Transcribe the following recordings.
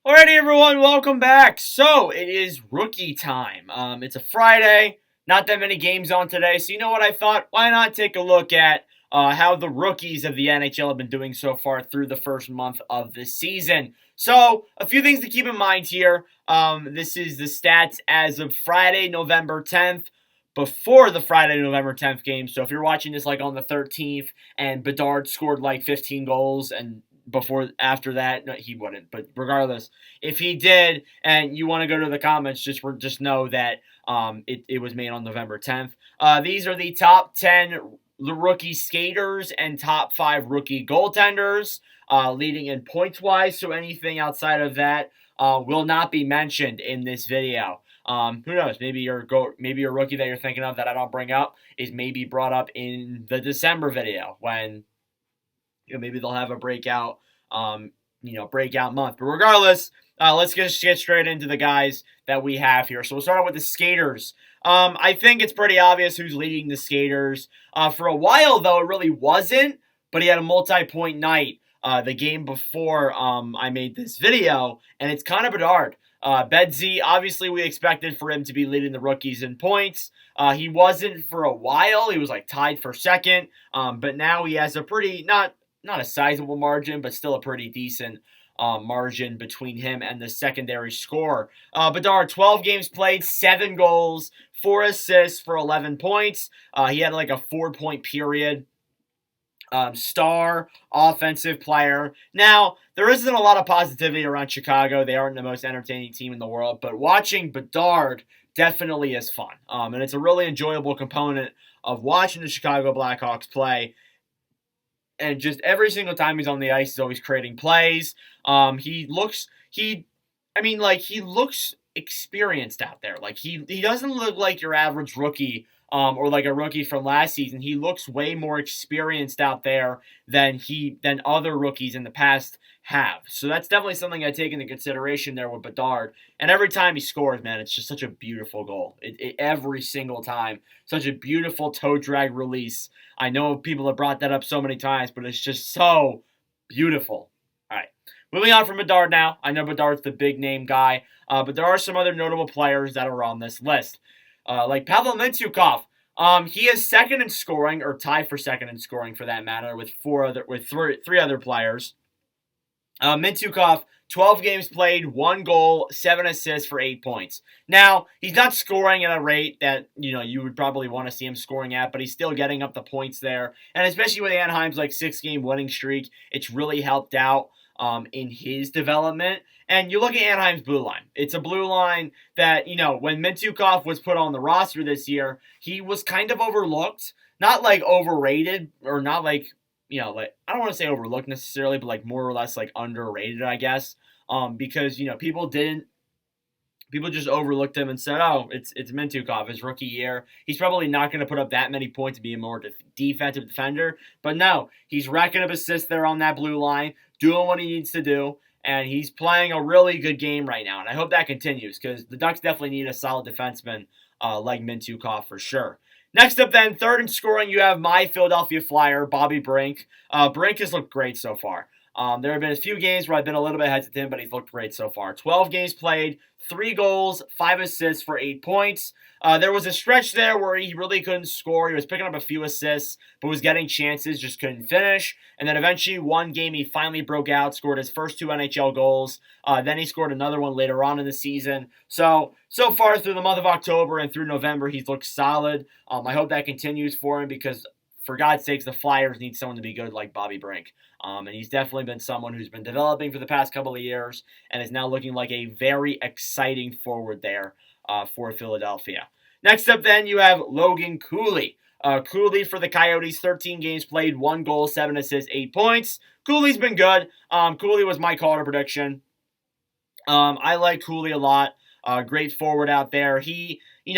Alrighty, everyone, welcome back. So, it is rookie time. It's a Friday, not that many games on today, so you know what I thought? Why not take a look at how the rookies of the NHL have been doing so far through the first month of the season. So, a few things to keep in mind here. This is the stats as of Friday, November 10th, before the Friday, November 10th game. So, if you're watching this like on the 13th and Bedard scored like 15 goals and after that, no, he wouldn't. But regardless, if he did, and you want to go to the comments, just know that it was made on November 10th. These are the top 10 rookie skaters and top 5 rookie goaltenders, leading in points wise. So anything outside of that will not be mentioned in this video. Who knows? Maybe your rookie that you're thinking of that I don't bring up is maybe brought up in the December video when maybe they'll have a breakout month. But regardless, let's get straight into the guys that we have here. So we'll start out with the skaters. I think it's pretty obvious who's leading the skaters. For a while, though, it really wasn't, but he had a multi-point night the game before I made this video, and it's Connor Bedard. Bedsy, obviously we expected for him to be leading the rookies in points. He wasn't for a while. He was like tied for second, but now he has a pretty, not a sizable margin, but still a pretty decent margin between him and the secondary scorer. Bedard, 12 games played, 7 goals, 4 assists for 11 points. He had like a 4-point period. Star offensive player. Now, there isn't a lot of positivity around Chicago. They aren't the most entertaining team in the world, but watching Bedard definitely is fun. And it's a really enjoyable component of watching the Chicago Blackhawks play. And just every single time he's on the ice, he's always creating plays. He looks experienced out there. Like he doesn't look like your average rookie, or like a rookie from last season. He looks way more experienced out there than other rookies in the past have. So that's definitely something I take into consideration there with Bedard. And every time he scores, man, it's just such a beautiful goal. Every single time, such a beautiful toe drag release. I know people have brought that up so many times, but it's just so beautiful. All right, moving on from Bedard now. I know Bedard's the big name guy, but there are some other notable players that are on this list. Like Pavel Mintyukov. He is second in scoring, or tied for second in scoring for that matter, with three other players. Mintyukov, 12 games played, 1 goal, 7 assists for 8 points. Now, he's not scoring at a rate that, you would probably want to see him scoring at, but he's still getting up the points there. And especially with Anaheim's 6-game winning streak, it's really helped out in his development. And you look at Anaheim's blue line. It's a blue line that, when Mintyukov was put on the roster this year, he was kind of overlooked. Not overrated, or not I don't want to say overlooked necessarily, but more or less underrated, I guess. Because people just overlooked him and said, "Oh, it's Mintyukov, his rookie year. He's probably not going to put up that many points to be a more defensive defender." But no, he's racking up assists there on that blue line, doing what he needs to do, and he's playing a really good game right now. And I hope that continues because the Ducks definitely need a solid defenseman like Mintyukov for sure. Next up then, third in scoring, you have my Philadelphia Flyer, Bobby Brink. Brink has looked great so far. There have been a few games where I've been a little bit hesitant, but he's looked great so far. 12 games played, 3 goals, 5 assists for 8 points. There was a stretch there where he really couldn't score. He was picking up a few assists, but was getting chances, just couldn't finish. And then eventually, one game he finally broke out, scored his first 2 NHL goals. Then he scored another one later on in the season. So far through the month of October and through November, he's looked solid. I hope that continues for him because, for God's sakes, the Flyers need someone to be good like Bobby Brink. And he's definitely been someone who's been developing for the past couple of years and is now looking like a very exciting forward there for Philadelphia. Next up then, you have Logan Cooley. Cooley for the Coyotes, 13 games played, 1 goal, 7 assists, 8 points. Cooley's been good. Cooley was my call to prediction. I like Cooley a lot. Great forward out there. He he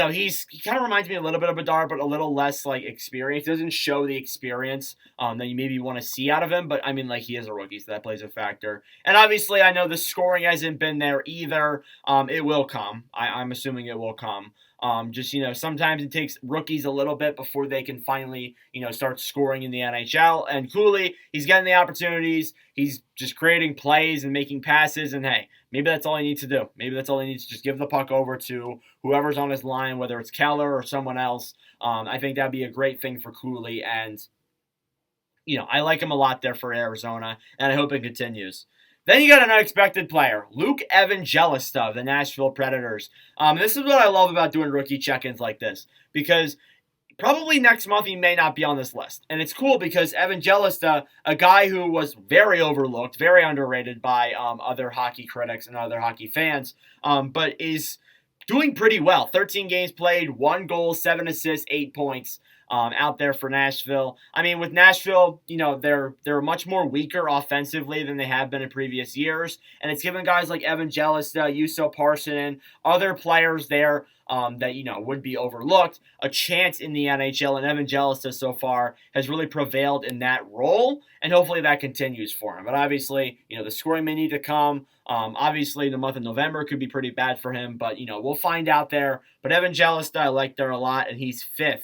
kind of reminds me a little bit of Bedard, but a little less like experience. He doesn't show the experience that you maybe want to see out of him. But I mean, like he is a rookie, so that plays a factor. And obviously, I know the scoring hasn't been there either. It will come. I'm assuming it will come. Just sometimes it takes rookies a little bit before they can finally start scoring in the NHL. And Cooley, he's getting the opportunities. He's just creating plays and making passes. And hey, maybe that's all he needs to do. Maybe that's all he needs to just give the puck over to whoever's on his line, whether it's Keller or someone else. I think that'd be a great thing for Cooley. And I like him a lot there for Arizona, and I hope it continues. Then you got an unexpected player, Luke Evangelista of the Nashville Predators. This is what I love about doing rookie check-ins like this, because probably next month he may not be on this list. And it's cool because Evangelista, a guy who was very overlooked, very underrated by other hockey critics and other hockey fans, but is doing pretty well. 13 games played, 1 goal, 7 assists, 8 points. Out there for Nashville. I mean, with Nashville, they're much more weaker offensively than they have been in previous years, and it's given guys like Evangelista, Juuso Parssinen, other players there that would be overlooked a chance in the NHL. And Evangelista so far has really prevailed in that role, and hopefully that continues for him. But obviously, the scoring may need to come. Obviously, the month of November could be pretty bad for him, but we'll find out there. But Evangelista, I like there a lot, and he's 5th.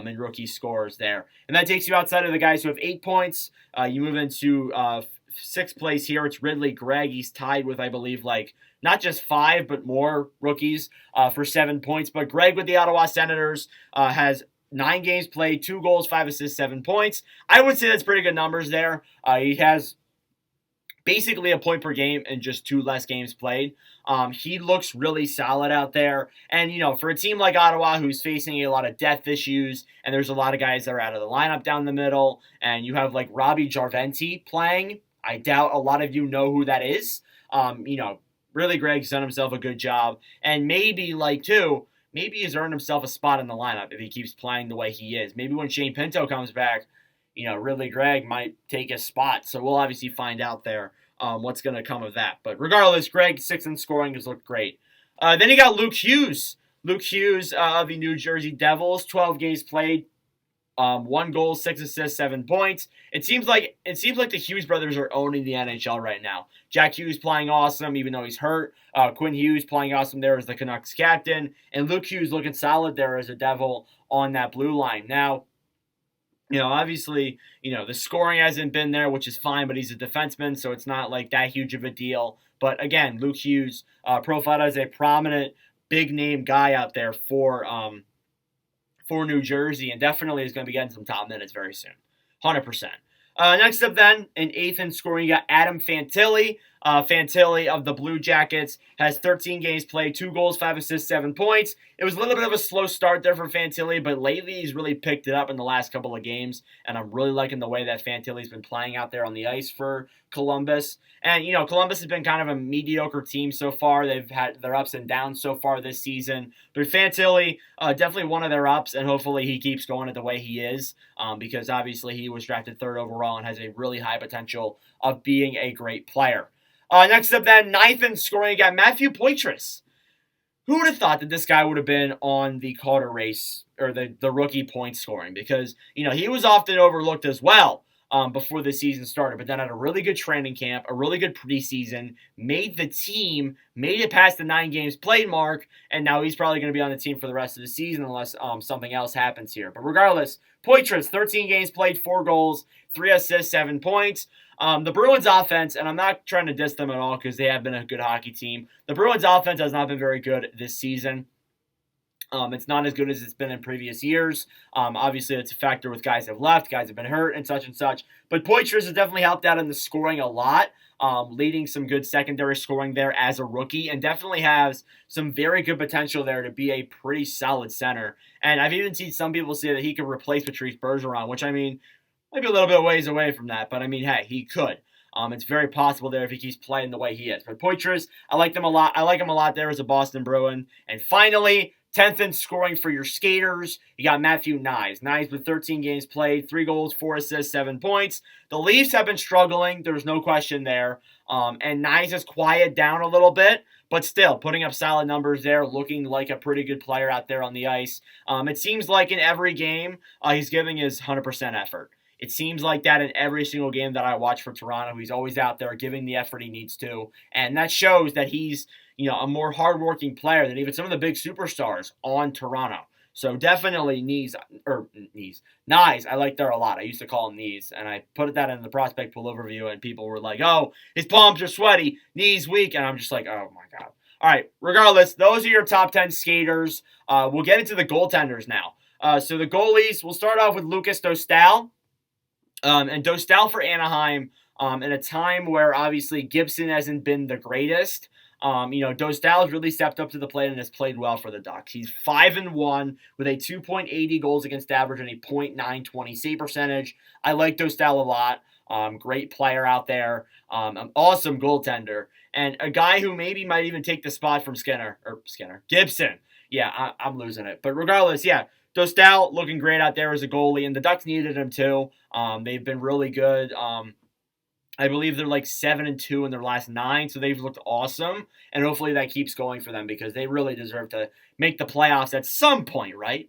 In rookie scores there. And that takes you outside of the guys who have 8 points. You move into 6th place here. It's Ridley Gregg. He's tied with, I believe, not just 5, but more rookies for 7 points. But Gregg with the Ottawa Senators has 9 games played, 2 goals, 5 assists, 7 points. I would say that's pretty good numbers there. He has basically a point per game and just 2 less games played. He looks really solid out there. And, for a team like Ottawa who's facing a lot of depth issues, and there's a lot of guys that are out of the lineup down the middle, and you have Robbie Jarventi playing, I doubt a lot of you know who that is. Really Gregg's done himself a good job. And maybe, maybe he's earned himself a spot in the lineup if he keeps playing the way he is. Maybe when Shane Pinto comes back, Ridley Gregg might take his spot. So we'll obviously find out there what's going to come of that. But regardless, Gregg, 6th in scoring, has looked great. Then you got Luke Hughes. Luke Hughes of the New Jersey Devils, 12 games played, 1 goal, 6 assists, 7 points. It seems like the Hughes brothers are owning the NHL right now. Jack Hughes playing awesome, even though he's hurt. Quinn Hughes playing awesome there as the Canucks captain. And Luke Hughes looking solid there as a Devil on that blue line. Now, obviously, the scoring hasn't been there, which is fine, but he's a defenseman, so it's not that huge of a deal. But again, Luke Hughes profiled as a prominent, big-name guy out there for New Jersey, and definitely is going to be getting some top minutes very soon. 100%. Next up then, in 8th in scoring, you got Adam Fantilli. Fantilli of the Blue Jackets has 13 games played, 2 goals, 5 assists, 7 points. It was a little bit of a slow start there for Fantilli, but lately he's really picked it up in the last couple of games, and I'm really liking the way that Fantilli's been playing out there on the ice for Columbus. And, Columbus has been kind of a mediocre team so far. They've had their ups and downs so far this season. But Fantilli, definitely one of their ups, and hopefully he keeps going it the way he is, because obviously he was drafted 3rd overall and has a really high potential of being a great player. Next up then, 9th in scoring, you got Matthew Poitras. Who would have thought that this guy would have been on the Calder race, or the rookie point scoring? Because, he was often overlooked as well before the season started, but then had a really good training camp, a really good preseason, made the team, made it past the 9 games played mark, and now he's probably going to be on the team for the rest of the season unless something else happens here. But regardless, Poitras, 13 games played, 4 goals, 3 assists, 7 points. The Bruins offense, and I'm not trying to diss them at all because they have been a good hockey team. The Bruins offense has not been very good this season. It's not as good as it's been in previous years. Obviously, it's a factor with guys have left, guys have been hurt, and such and such. But Poitras has definitely helped out in the scoring a lot, leading some good secondary scoring there as a rookie, and definitely has some very good potential there to be a pretty solid center. And I've even seen some people say that he could replace Patrice Bergeron, which, might be a little bit ways away from that, but hey, he could. It's very possible there if he keeps playing the way he is. But Poitras, I like him a lot. I like him a lot there as a Boston Bruin. And finally, 10th in scoring for your skaters, you got Matthew Knies. Knies with 13 games played, 3 goals, 4 assists, 7 points. The Leafs have been struggling. There's no question there. And Knies has quieted down a little bit, but still putting up solid numbers there, looking like a pretty good player out there on the ice. It seems like in every game, he's giving his 100% effort. It seems like that in every single game that I watch for Toronto. He's always out there giving the effort he needs to. And that shows that he's, a more hardworking player than even some of the big superstars on Toronto. So definitely Knies. I like there a lot. I used to call him Knees, and I put that in the prospect pool overview, and people were like, oh, his palms are sweaty, knees weak, and I'm just like, oh my God. All right, regardless, those are your top 10 skaters. We'll get into the goaltenders now. So the goalies, we'll start off with Lucas Dostal. And Dostal for Anaheim, in a time where obviously Gibson hasn't been the greatest. Dostal has really stepped up to the plate and has played well for the Ducks. He's 5-1 with a 2.80 goals against average and a .920 save percentage. I like Dostal a lot. Great player out there. An awesome goaltender. And a guy who maybe might even take the spot from Gibson. Yeah, I'm losing it. But regardless, yeah. Dostal looking great out there as a goalie, and the Ducks needed him too. They've been really good. I believe they're like 7-2 in their last 9, so they've looked awesome. And hopefully that keeps going for them because they really deserve to make the playoffs at some point, right?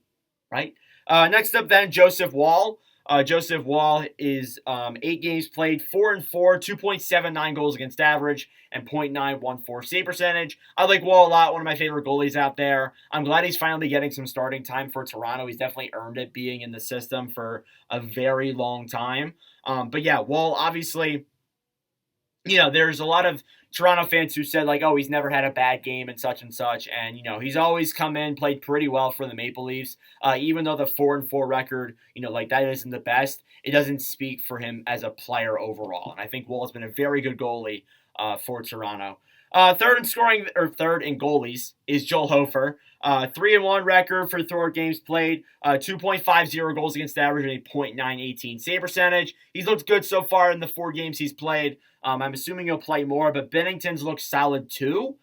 Next up then, Joseph Woll. Joseph Woll is 8 games played, 4-4, 2.79 goals against average, and .914 save percentage. I like Woll a lot, one of my favorite goalies out there. I'm glad he's finally getting some starting time for Toronto. He's definitely earned it being in the system for a very long time. But yeah, Woll obviously, there's a lot of Toronto fans who said, like, oh, he's never had a bad game and such. And, he's always come in, played pretty well for the Maple Leafs. Even though the 4-4 record, that isn't the best, it doesn't speak for him as a player overall. And I think Woll has been a very good goalie for Toronto. Third in goalies is Joel Hofer. 3-1 record for 4 games played, 2.50 goals against average, and a .918 save percentage. He's looked good so far in the 4 games he's played. I'm assuming he'll play more, but Binnington's looked solid too.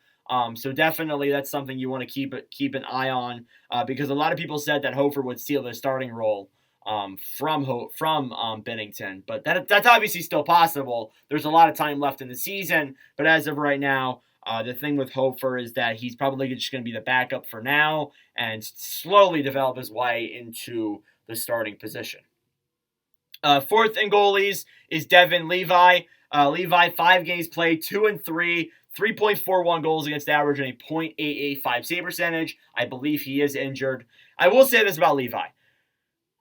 So definitely that's something you want to keep an eye on because a lot of people said that Hofer would steal the starting role from Binnington, but that's obviously still possible. There's a lot of time left in the season, but as of right now, the thing with Hofer is that he's probably just going to be the backup for now and slowly develop his way into the starting position. Fourth in goalies is Devin Levi. Levi, 5 games played, 2-3, 3.41 goals against average, and a .885 save percentage. I believe he is injured. I will say this about Levi.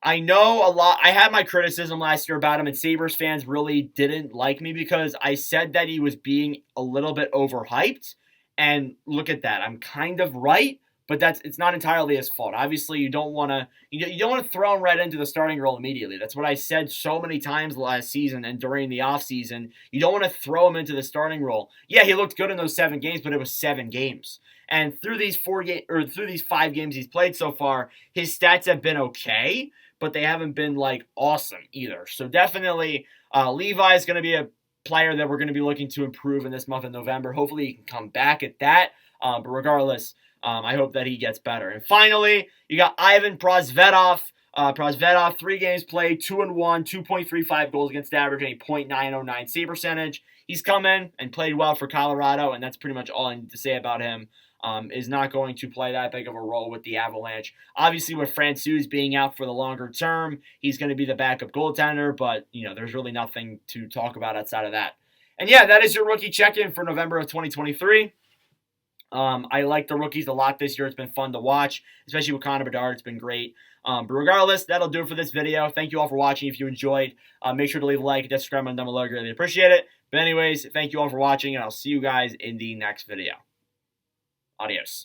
I know a lot. I had my criticism last year about him, and Sabres fans really didn't like me because I said that he was being a little bit overhyped. And look at that. I'm kind of right, but it's not entirely his fault. Obviously, you don't want to throw him right into the starting role immediately. That's what I said so many times last season and during the offseason. You don't want to throw him into the starting role. Yeah, he looked good in those 7 games, but it was 7 games. And through these 5 games he's played so far, his stats have been okay, but they haven't been like awesome either. So definitely, Levi is going to be a player that we're going to be looking to improve in this month of November. Hopefully, he can come back at that. But regardless, I hope that he gets better. And finally, you got Ivan Prosvetov. Prosvetov, 3 games played, 2-1, 2.35 goals against average, and a .909 save percentage. He's come in and played well for Colorado, and that's pretty much all I need to say about him. Is not going to play that big of a role with the Avalanche. Obviously, with Francouz being out for the longer term, he's going to be the backup goaltender, but, there's really nothing to talk about outside of that. And yeah, that is your rookie check-in for November of 2023. I like the rookies a lot this year. It's been fun to watch, especially with Connor Bedard. It's been great. But regardless, that'll do it for this video. Thank you all for watching. If you enjoyed, make sure to leave a like, subscribe, and down below. I really appreciate it. But anyways, thank you all for watching, and I'll see you guys in the next video. Adios.